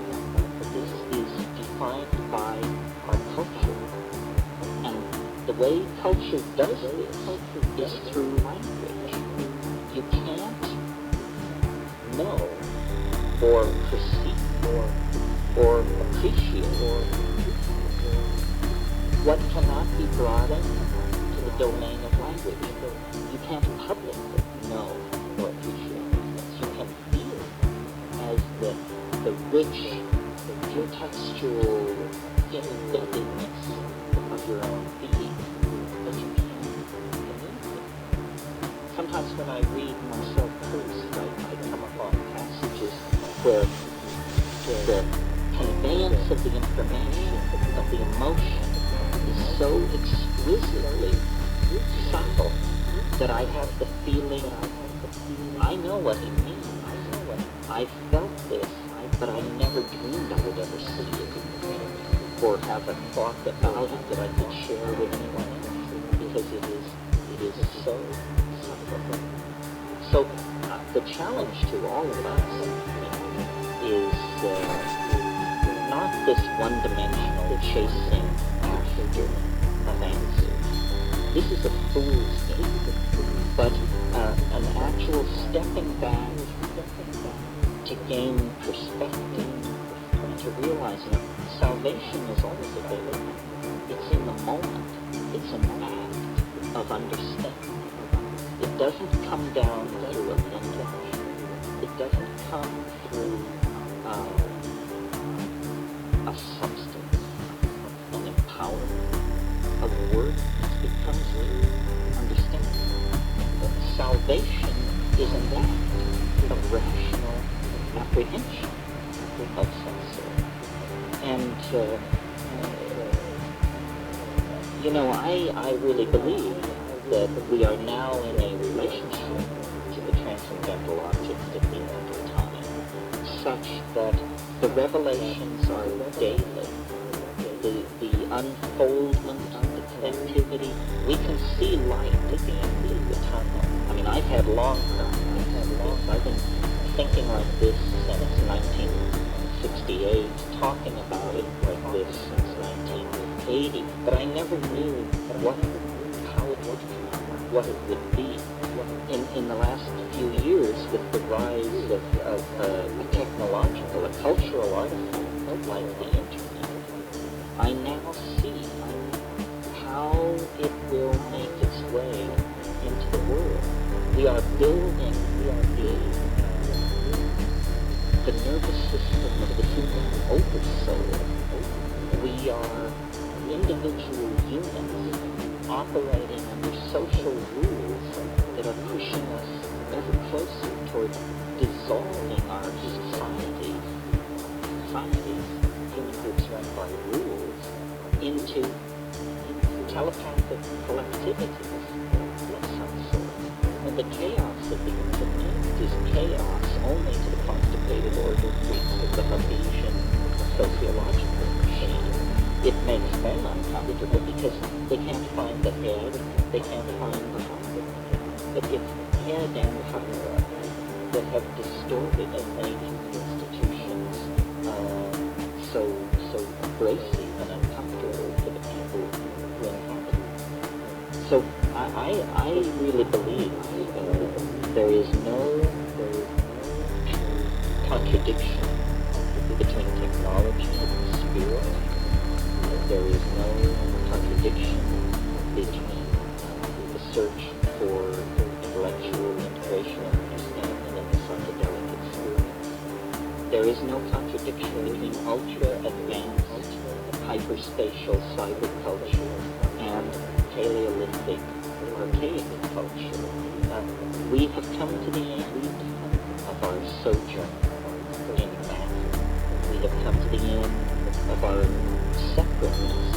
Speaker 2: is defined by our culture. And the way culture does this is through language. You can't know or perceive or appreciate what cannot be brought into the domain of language. You can't publicly know or appreciate things. You can feel as the rich, intertextual embeddedness of your own being, but you can't communicate. Sometimes when I read Marcel Proust, I come upon passages where the conveyance of the information, of the emotion, is so exquisitely subtle that I have the feeling I know what he means. I felt this, but I never dreamed I would ever see it or have a thought about it that I could share with anyone else because it is so subtle. So the challenge to all of us is not this one-dimensional chasing after of answers. This is a fool's game, but an actual stepping back to gain perspective and to realizing salvation is always available. It's in the moment. It's an act of understanding. It doesn't come down through a vintage. It doesn't come through a substance, an empowerment, a word. It comes through understanding. Salvation is an act of rational apprehension of some sort. And, I really believe that we are now in a relationship to the transcendental objects of the end of time, such that the revelations are daily. The unfoldment, the connectivity, we can see light at the end of the tunnel. I mean, I've had long term. I've been thinking like this since 1968, talking about it like this since 1980, but I never knew how it would come, what it would be. In the last few years, with the rise of a technological, a cultural artifact like the internet, I now see how it will make its way into the world. We are building the nervous system of the human oversoul. We are individual units operating under social rules that are pushing us ever closer toward dissolving our societies, human groups run by rules, into telepathic collectivities of some sort. And the chaos of the internet is chaos only to the constipated order freaks of the Hobbesian sociological machine. It makes them uncomfortable because they can't find the head, they can't find the heart. But it's head and heart that have distorted and made institutions so abrasive and uncomfortable for the people who inhabit it. So I really believe there is no contradiction between technology and spirit. There is no contradiction between the search for intellectual integration and understanding and the psychedelic experience. There is no contradiction between ultra-advanced hyperspatial cyberculture and Paleolithic archaic culture. We have come to the end of our sojourn in matter. We have come to the end of our separateness.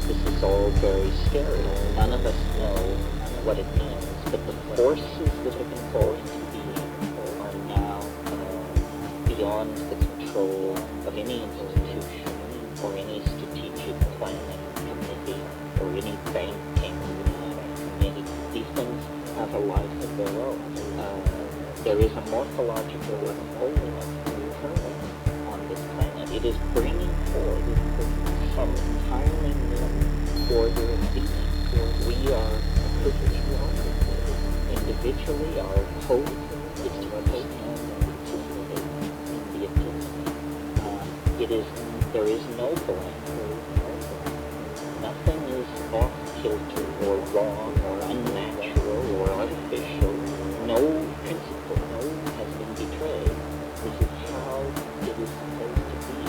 Speaker 2: This is all very scary. None of us know what it means, but the forces that have been brought into being are now beyond the control of any institution or any strategic planning committee or any banking committee. These things have a life of their own. There is a morphological unfolding occurring on this planet. It is bringing forth some entirely new order of being. We are privileged. Individually, our hope is to understand and participate in the epiphany. There is no blame. Nothing is off kilter or wrong or unnatural or artificial. No principle has been betrayed. This is how it is supposed to be.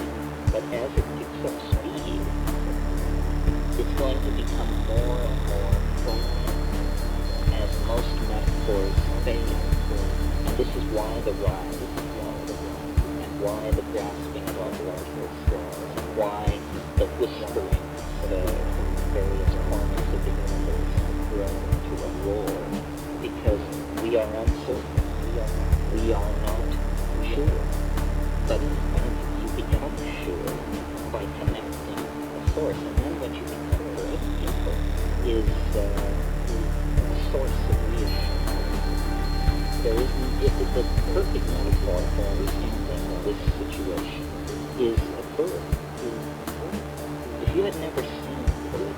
Speaker 2: But as it picks up speed, it's going to become more and more frightening as most metaphors fail. And this is why the rise, and why the grasping of unlawful straws, and why the whispering of various corners of the universe grow into a roar. Because we are uncertain. We are not sure. But you become sure by connecting the source. And then what you become for people is a source of reassurance. The perfect metaphor for understanding this situation is a bird. If you had never seen a bird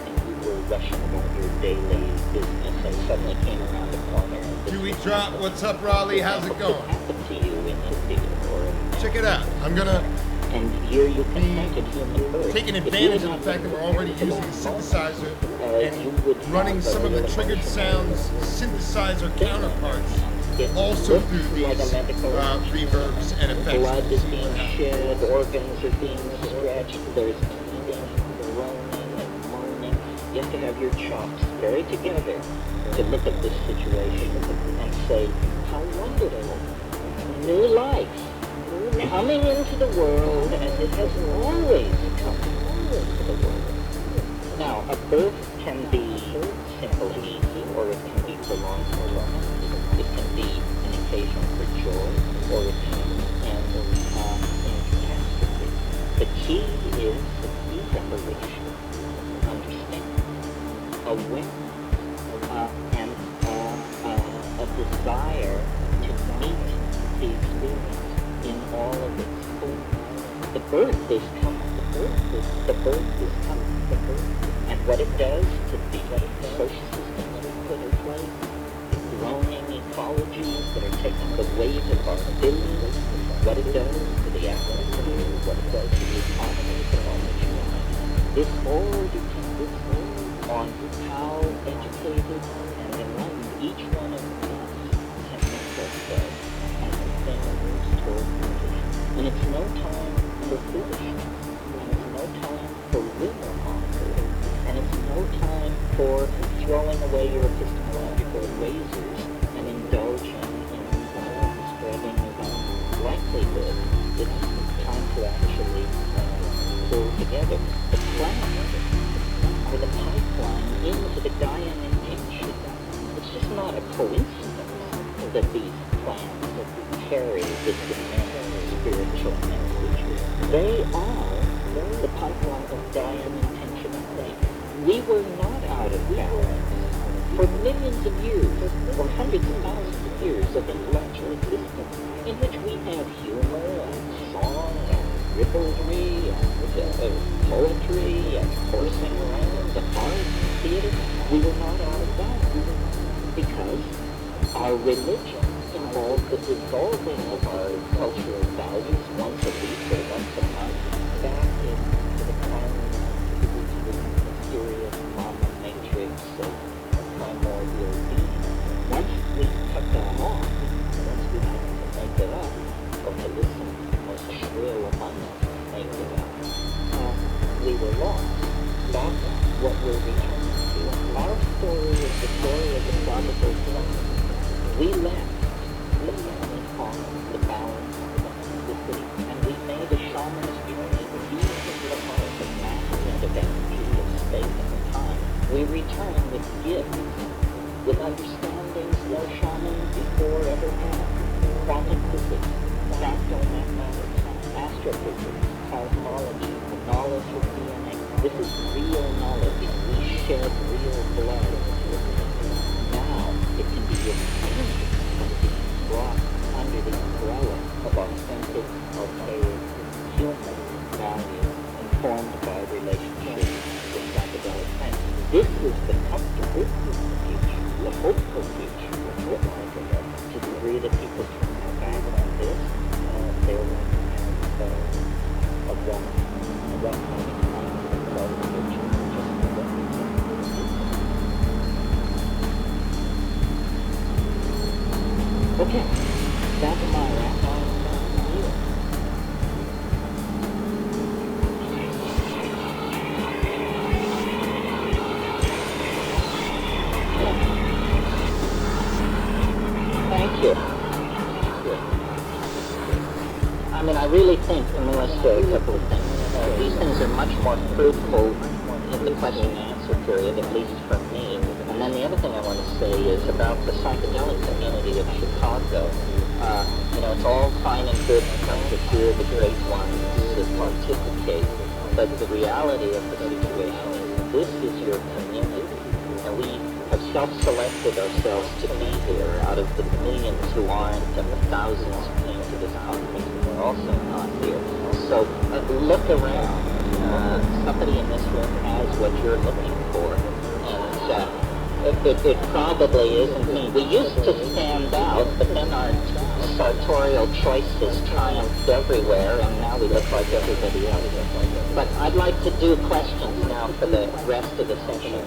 Speaker 2: and you were rushing about your daily business and suddenly came around the corner and
Speaker 3: Dewey Drop, what's up, Raleigh? How's it going?
Speaker 2: happened to you in the theater or in
Speaker 3: Check it out. I'm gonna
Speaker 2: and here you confronted human birth.
Speaker 3: taking advantage of the fact that we're already using a synthesizer and running some of the triggered sounds synthesizer counterparts also through these reverbs and effects.
Speaker 2: Blood is being shed, organs are being stretched, there's bleeding, groaning, and moaning. You have to have your chops very together to look at this situation and say, how wonderful. New life coming into the world as it has always come into the world. Now, a birth can be simple and easy, or it can be prolonged for long. It can be an occasion for joy, or it can end in catastrophe. The key is preparation, understanding, awareness, and a desire to meet the experience in all of its form. The birth is coming. The birth is coming. And what it does to the social systems we put in place, the groaning ecologies that are taking the weight of our billions, what it does to the atmosphere, what it does to the economy of all humanity. This all depends on how educated and enlightened each one of us can make ourselves as the thing moves toward fruition. And it's no time for foolishness. And it's no time for rumor mongering. And it's no time for throwing away your epistemological razors and indulging in spreading of unlikelihood. It's time to actually pull together the plan or the pipeline into the Gaian intention. It's just not a coincidence that these plans carry this immense spiritual message. They are the pipeline of Gaian intentionality. We were not out of balance. For millions of years, or hundreds of thousands of years of intellectual existence, in which we had humor and song and ribaldry and poetry and horsing around and art and theater, we were not out of balance. Because our religion involved the dissolving of our cultural values once a week or once a month back into the mysterious mama matrix of primordial being. Once we cut that off, once we had to make it up, or to listen to the most shrill among us make it up, we were lost. That's what we're returning to. Our story is the story of the probable flood. We left on the balance of the city, and we made a shamanist journey using the powers of matter and of energy, of space and time. We return with gifts, with understandings no shaman before ever had. Quantum physics, fractal mathematics, astrophysics, cosmology, the knowledge of DNA. This is real knowledge. We shed real blood. Now it can be retained and be brought under the umbrella of authentic, archaic, human values informed by relationships with psychedelic plants. This is the comfort, this is the future, the hopeful future of what life is. To the degree that people turn their back on this, they're running of one kind of time to the future. Okay, that's my wrap on you. Thank you. I mean, I really think, and let's say a couple of things. These things are much more fruitful in the question and answer period, at least for me. And then the other thing I want to say is about the psychedelic community of Chicago. It's all fine and good to come to hear the great ones to pontificate, but the reality of the situation is this is your community, and we have self-selected ourselves to be here out of the millions who aren't and the thousands who came to this conference who are also not here. So look around. Somebody in this room has what you're looking for, and it probably isn't me. We used to stand out, but then our sartorial choices triumphed everywhere, and now we look like everybody else. But I'd like to do questions now for the rest of the session.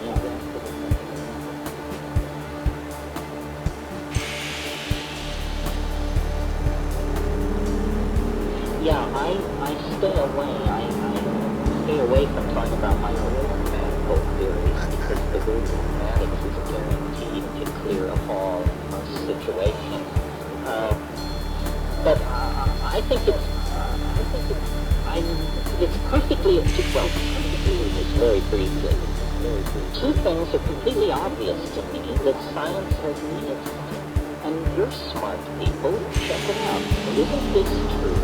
Speaker 2: Yeah, I stay away. I stay away from talking about my own mathematical theories because the rule of mathematics is guaranteed to clear a hall in most situations. But I think it's perfectly, well, just very briefly. Two things are completely obvious to me that science has missed. And you're smart people, check it out. Isn't this true?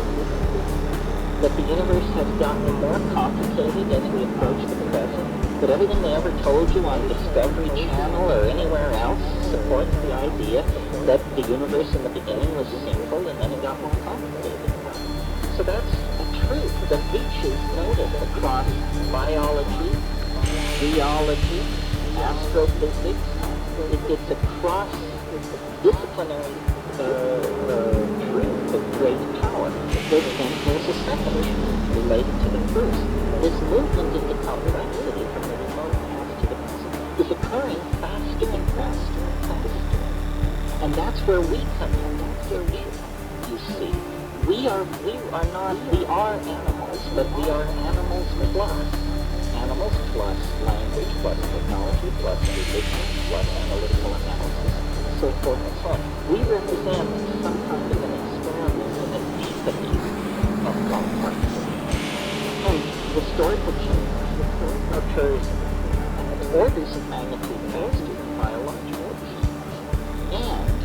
Speaker 2: That the universe has gotten more complicated as we approach the present? That everything they ever told you on Discovery Channel or anywhere else supports the idea that the universe in the beginning was simple and then it got more complicated? So that's a truth that reaches notice across biology, geology, astrophysics. It's across disciplinary truth of great power. There's a second related to the first. This movement into complexity from the remote past to the present is occurring faster and faster and faster. And that's where we come in. That's where we come, you see. We are animals, but we are animals plus. Animals plus language plus technology plus religion plus analytical analysis, so forth and so on. We represent some kind of an experiment in a deepening of complexity. And historical change occurs at orders of magnitude faster than biological change. And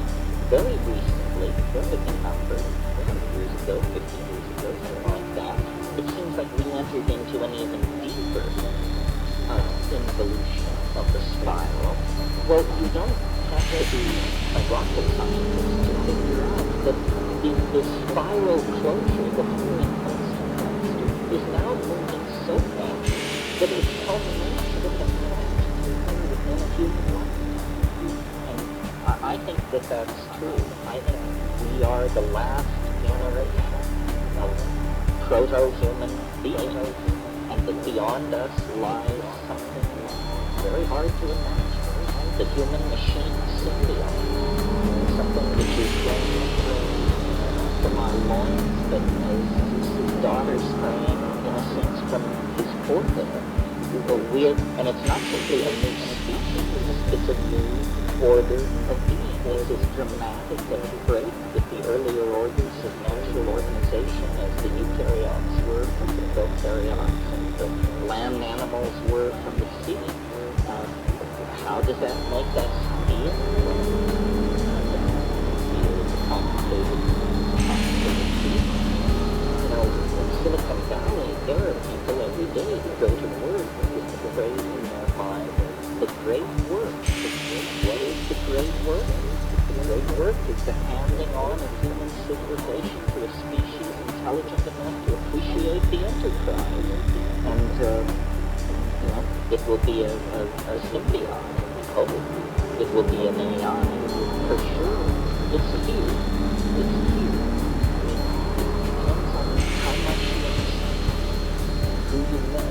Speaker 2: very recently, very number, 100 years ago, 50 years ago, something like that, it seems like we entered into an even deeper involution of the spiral. Well, you don't have to be a rocket scientist to figure out that the spiral closure, the Fourier constant, is now moving so fast that it's culminating within a human life. And I think that that's true. I think we are the last generation of proto-human beings, and that beyond us lies something very hard to imagine. The human-machine symbiote, something which is going from our loins, but as his daughter sprang, in a sense, from his forehead. And it's not simply a new species. a new order of being. This is dramatic and great with the earlier orders of natural organization as the eukaryotes were from the prokaryotes and the land animals were from the sea. How does that make us feel? Complicated feeling. You know, in Silicon Valley, there are people every day who go to work with the phrase in their mind, the great work. What is the great work? The great work is the handing on of human civilization to a species intelligent enough to appreciate the enterprise. And, you know, it will be a symbiote. Oh, it will be an AI, for sure. It's huge. It's huge. It depends on how much you understand, who you know,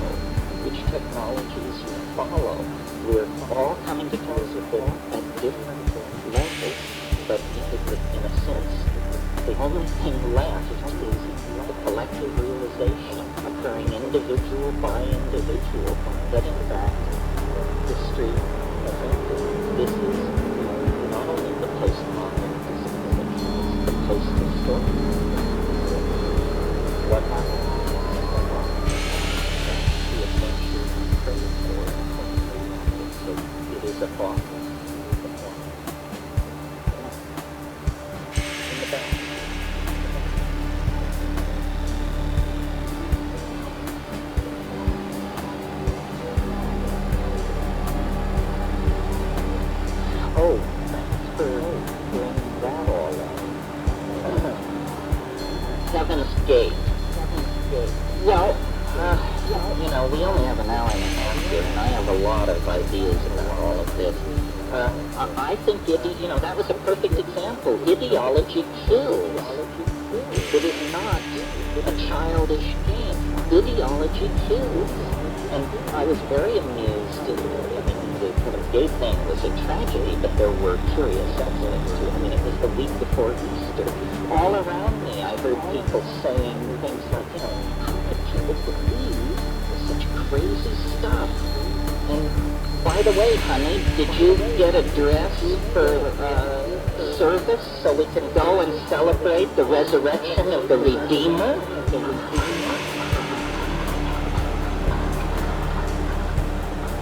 Speaker 2: which technologies you follow. We're all coming to terms with it at different levels, but in a sense, the only thing left is the collective realization occurring individual by individual that in fact history, this is not only the postmodern civilization, it's the post-historic. What happened? The essential predatory. So it is a thought. In the back. Oh, thanks for bringing that all up. Heaven's Gate. Well, you know, we only have an hour and a half here, and I have a lot of ideas about all of this. I think, you know, that was a perfect example. Ideology kills. It is not a childish game. Ideology kills. And I was very amused. I mean, the kind of gay thing was a tragedy, but there were curious aspects to it. I mean, it was the week before Easter. All around me, I heard people saying things like, you know, how could people believe such crazy stuff? And by the way, honey, did you get a dress for service so we can go and celebrate the resurrection of the Redeemer?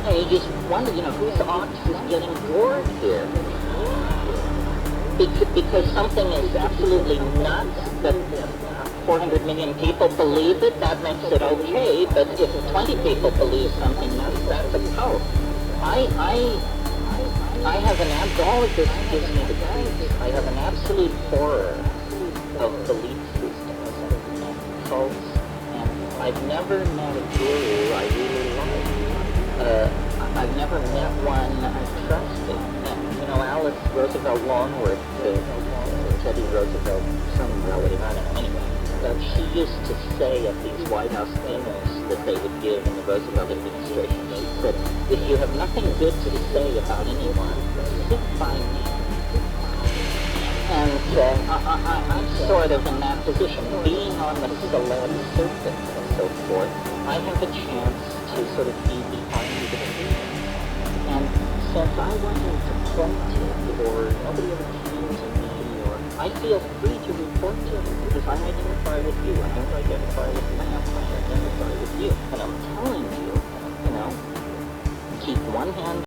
Speaker 2: And you just wonder, you know, whose ox is getting gored here? Because something is absolutely nuts, that 400 million people believe it, that makes it okay, but if 20 people believe something nuts, that's a cult. I have all of this gives me the creeps. I have an absolute horror of belief systems and cults, and I've never met a guru I really like. I've never met one I trusted. And, you know, Alice Roosevelt Longworth, Teddy Roosevelt, some relative, I don't know, anyway. She used to say at these White House dinners that they would give in the Roosevelt administration, she said, if you have nothing good to say about anyone, sit by me. And I'm sort of in that position. Being on the celeb circuit and so forth, I have a chance to sort of be behind the scenes. And since I wasn't appointed, or nobody ever came to me, I feel free to report to you because I identify with you. I don't identify with Matt. I identify with you. And I'm telling you, you know, keep one hand